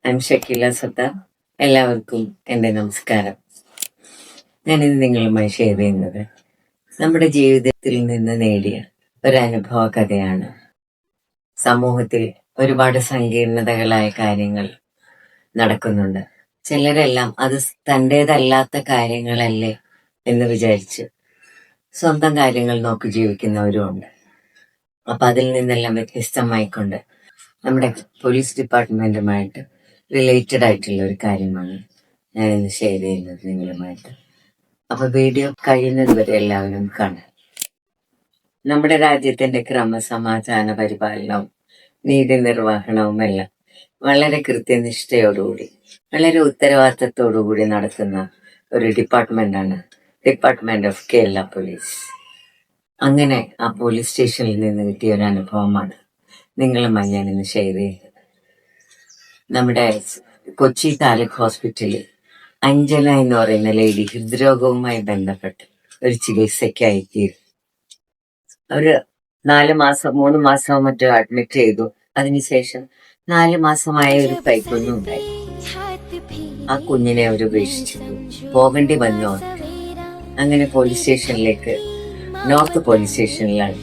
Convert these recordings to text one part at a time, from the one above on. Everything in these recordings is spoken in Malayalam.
I M Shakeela Sattar. എല്ലാവർക്കും എൻ്റെ നമസ്കാരം. ഞാനിത് നിങ്ങളുമായി ഷെയർ ചെയ്യുന്നത് നമ്മുടെ ജീവിതത്തിൽ നിന്ന് നേടിയ ഒരനുഭവ കഥയാണ്. സമൂഹത്തിൽ ഒരുപാട് സങ്കീർണതകളായ കാര്യങ്ങൾ നടക്കുന്നുണ്ട്. ചിലരെല്ലാം അത് തൻ്റേതല്ലാത്ത കാര്യങ്ങളല്ലേ എന്ന് വിചാരിച്ച് സ്വന്തം കാര്യങ്ങൾ നോക്കി ജീവിക്കുന്നവരുമുണ്ട്. അപ്പൊ അതിൽ നിന്നെല്ലാം വ്യത്യസ്തമായിക്കൊണ്ട് നമ്മുടെ പോലീസ് ഡിപ്പാർട്ട്മെന്റുമായിട്ട് റിലേറ്റഡ് ആയിട്ടുള്ള ഒരു കാര്യമാണ് ഞാനിന്ന് ഷെയർ ചെയ്യുന്നത് നിങ്ങളുമായിട്ട്. അപ്പൊ വീഡിയോ കഴിയുന്നത് വരെ എല്ലാവരും കാണാം. നമ്മുടെ രാജ്യത്തിന്റെ ക്രമസമാധാന പരിപാലനവും നീതി നിർവഹണവും എല്ലാം വളരെ കൃത്യനിഷ്ഠയോടുകൂടി വളരെ ഉത്തരവാദിത്തത്തോടുകൂടി നടത്തുന്ന ഒരു ഡിപ്പാർട്ട്മെന്റാണ് ഡിപ്പാർട്ട്മെന്റ് ഓഫ് കേരള പോലീസ്. അങ്ങനെ ആ പോലീസ് സ്റ്റേഷനിൽ നിന്ന് കിട്ടിയ ഒരു അനുഭവമാണ് നിങ്ങളുമായി ഞാനിന്ന് ഷെയർ ചെയ്യുന്നത്. നമ്മുടെ കൊച്ചി താലൂക്ക് ഹോസ്പിറ്റലിൽ അഞ്ജന എന്ന് പറയുന്ന ലേഡി ഹൃദ്രോഗവുമായി ബന്ധപ്പെട്ട് ഒരു ചികിത്സയ്ക്കായി തീരും. അവര് 3 മാസമോ മറ്റോ അഡ്മിറ്റ് ചെയ്തു. അതിനുശേഷം 4 മാസമായ ഒരു കൈക്കുഞ്ഞും ഉണ്ടായി. ആ കുഞ്ഞിനെ അവർ ഉപേക്ഷിച്ചു പോകേണ്ടി വന്നു. അങ്ങനെ പോലീസ് സ്റ്റേഷനിലേക്ക്, നോർത്ത് പോലീസ് സ്റ്റേഷനിലാണ്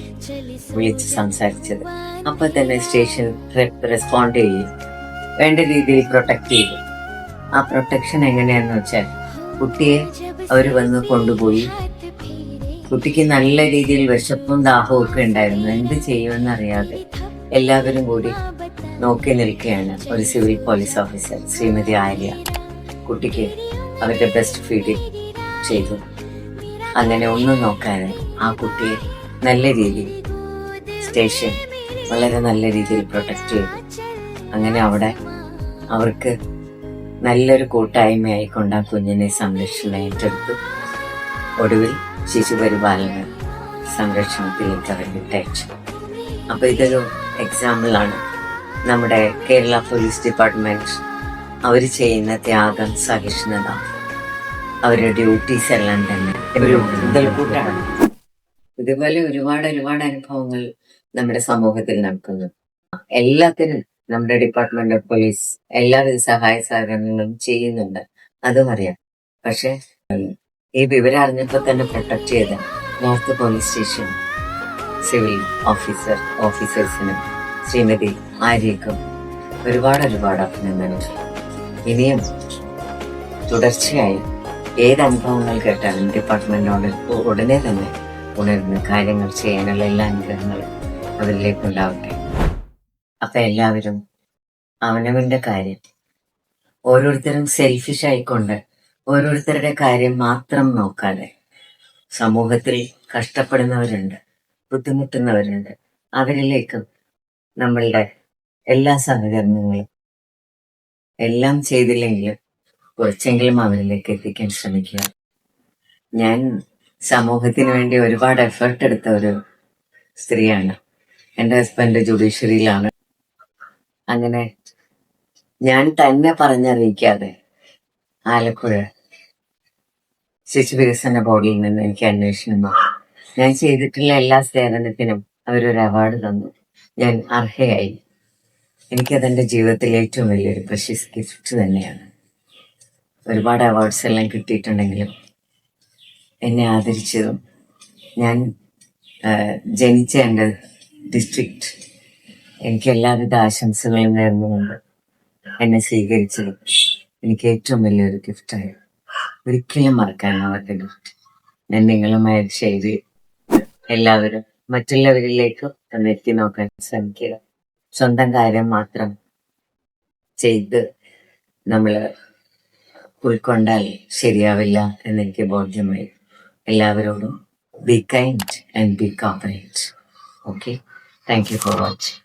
വിളിച്ച് സംസാരിച്ചത്. അപ്പൊ തന്നെ സ്റ്റേഷൻ റെസ്പോണ്ട് ചെയ്യും, വേണ്ട രീതിയിൽ പ്രൊട്ടക്ട് ചെയ്തു. ആ പ്രൊട്ടക്ഷൻ എങ്ങനെയാന്ന് വെച്ചാൽ, കുട്ടിയെ അവർ വന്ന് കൊണ്ടുപോയി. കുട്ടിക്ക് നല്ല രീതിയിൽ വിശപ്പും ദാഹവും ഒക്കെ ഉണ്ടായിരുന്നു. എന്ത് ചെയ്യുമെന്ന് അറിയാതെ എല്ലാവരും കൂടി നോക്കി നിൽക്കുകയാണ്. ഒരു civil police officer Shrimati Arya കുട്ടിക്ക് അവരുടെ ബെസ്റ്റ് ഫീഡിങ് ചെയ്തു. അങ്ങനെ ഒന്നും നോക്കാതെ ആ കുട്ടിയെ നല്ല രീതിയിൽ സ്റ്റേഷൻ വളരെ നല്ല രീതിയിൽ പ്രൊട്ടക്ട് ചെയ്തു. അങ്ങനെ അവിടെ അവർക്ക് നല്ലൊരു കൂട്ടായ്മയായിക്കൊണ്ട് ആ കുഞ്ഞിനെ സംരക്ഷണം ഏറ്റെടുത്തു. ഒടുവിൽ ശിശുപരിപാലന സംരക്ഷണത്തിലേക്ക് അവർ വിട്ടയച്ചു. അപ്പൊ ഇതൊരു എക്സാമ്പിളാണ് നമ്മുടെ കേരള പോലീസ് ഡിപ്പാർട്ട്മെന്റ് അവർ ചെയ്യുന്ന ത്യാഗം, സഹിഷ്ണുത, അവരുടെ ഡ്യൂട്ടീസ് എല്ലാം തന്നെ ഒരു മുതൽക്കൂട്ടാണ്. ഇതുപോലെ ഒരുപാട് അനുഭവങ്ങൾ നമ്മുടെ സമൂഹത്തിൽ നടക്കുന്നു. എല്ലാത്തിനും നമ്മുടെ ഡിപ്പാർട്ട്മെന്റ് ഓഫ് പോലീസ് എല്ലാവിധ സഹായ സഹകരണങ്ങളും ചെയ്യുന്നുണ്ട്, അതും അറിയാം. പക്ഷെ ഈ വിവരം അറിഞ്ഞപ്പോൾ തന്നെ പ്രൊട്ടക്ട് ചെയ്ത നോർത്ത് പോലീസ് സ്റ്റേഷൻ സിവിൽ ഓഫീസേഴ്സിനും ശ്രീമതി ആര്യക്കും ഒരുപാട് അഭിനന്ദനങ്ങൾ. ഇനിയും തുടർച്ചയായി ഏത് അനുഭവങ്ങൾ കേട്ടാലും ഡിപ്പാർട്ട്മെന്റിനോട് ഉടനെ തന്നെ ഉണർന്ന് കാര്യങ്ങൾ ചെയ്യാനുള്ള എല്ലാ അനുഗ്രഹങ്ങളും അവരിലേക്കുണ്ടാവട്ടെ. അപ്പൊ എല്ലാവരും അവനവന്റെ കാര്യം, ഓരോരുത്തരും സെൽഫിഷ് ആയിക്കൊണ്ട് ഓരോരുത്തരുടെ കാര്യം മാത്രം നോക്കാതെ, സമൂഹത്തിൽ കഷ്ടപ്പെടുന്നവരുണ്ട്, ബുദ്ധിമുട്ടുന്നവരുണ്ട്, അവരിലേക്കും നമ്മളുടെ എല്ലാ സഹകരണങ്ങളും എല്ലാം ചെയ്തില്ലെങ്കിലും കുറച്ചെങ്കിലും അവരിലേക്ക് എത്തിക്കാൻ ശ്രമിക്കുക. ഞാൻ സമൂഹത്തിന് വേണ്ടി ഒരുപാട് എഫേർട്ട് എടുത്ത ഒരു സ്ത്രീയാണ്. എൻ്റെ ഹസ്ബൻഡ് ജുഡീഷ്യറിയിലാണ്. അങ്ങനെ ഞാൻ തന്നെ പറഞ്ഞറിയിക്കാതെ ആലപ്പുഴ ശിശുവികസന ബോർഡിൽ നിന്ന് എനിക്ക് അന്വേഷണം വന്നു. ഞാൻ ചെയ്തിട്ടുള്ള എല്ലാ സേവനത്തിനും അവരൊരു അവാർഡ് തന്നു. ഞാൻ അർഹയായി. എനിക്കതെൻ്റെ ജീവിതത്തിലെ ഏറ്റവും വലിയൊരു പ്രഷ്യസ് ഗിഫ്റ്റ് തന്നെയാണ്. ഒരുപാട് അവാർഡ്സ് എല്ലാം കിട്ടിയിട്ടുണ്ടെങ്കിലും എന്നെ ആദരിച്ചതും ഞാൻ ജനിച്ച എൻ്റെ ഡിസ്ട്രിക്റ്റ് എനിക്ക് എല്ലാവിധ ആശംസകളും നേർന്നുകൊണ്ട് എന്നെ സ്വീകരിച്ചതും എനിക്ക് ഏറ്റവും വലിയൊരു ഗിഫ്റ്റായി. ഒരിക്കലും മറക്കാനാവാത്ത ഗിഫ്റ്റ്. ഞാൻ നിങ്ങളുമായി ഷെയർ ചെയ്യും. എല്ലാവരും മറ്റുള്ളവരിലേക്ക് ഒന്ന് എത്തി നോക്കാൻ ശ്രമിക്കുക. സ്വന്തം കാര്യം മാത്രം ചെയ്ത് നമ്മൾ ഉൾക്കൊണ്ടാൽ ശരിയാവില്ല എന്നെനിക്ക് ബോധ്യമായി. എല്ലാവരോടും be kind and be cooperate. Okay? Thank you for watching.